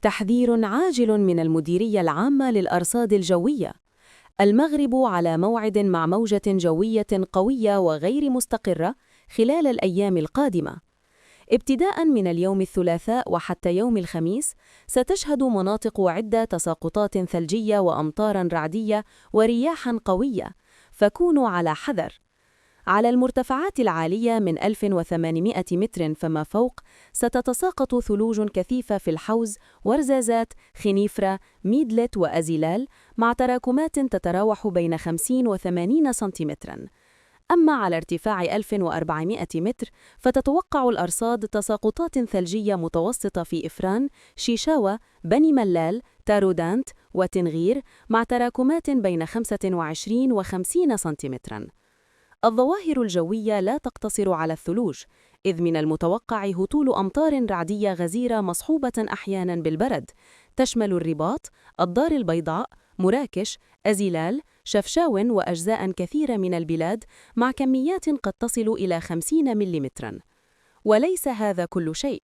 تحذير عاجل من المديرية العامة للأرصاد الجوية. المغرب على موعد مع موجة جوية قوية وغير مستقرة خلال الأيام القادمة. ابتداء من اليوم الثلاثاء وحتى يوم الخميس، ستشهد مناطق عدة تساقطات ثلجية وأمطاراً رعدية ورياحاً قوية، فكونوا على حذر. على المرتفعات العالية من 1800 متر فما فوق، ستتساقط ثلوج كثيفة في الحوز، ورزازات، خنيفرة، ميدلت وأزلال، مع تراكمات تتراوح بين 50 و 80 سنتيمتراً. أما على ارتفاع 1400 متر، فتتوقع الأرصاد تساقطات ثلجية متوسطة في إفران، شيشاوة، بني ملال، تارودانت وتنغير، مع تراكمات بين 25 و 50 سنتيمتراً. الظواهر الجوية لا تقتصر على الثلوج، إذ من المتوقع هطول أمطار رعدية غزيرة مصحوبة أحياناً بالبرد، تشمل الرباط، الدار البيضاء، مراكش، أزلال، شفشاون وأجزاء كثيرة من البلاد، مع كميات قد تصل إلى 50 مليمتراً. وليس هذا كل شيء.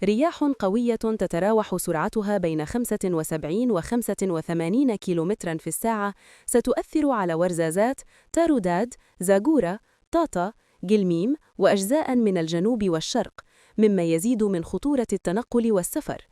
رياح قوية تتراوح سرعتها بين 75 و 85 كيلومتراً في الساعة ستؤثر على ورزازات، تاروداد، زاغورة، طاطا، جلميم وأجزاء من الجنوب والشرق، مما يزيد من خطورة التنقل والسفر.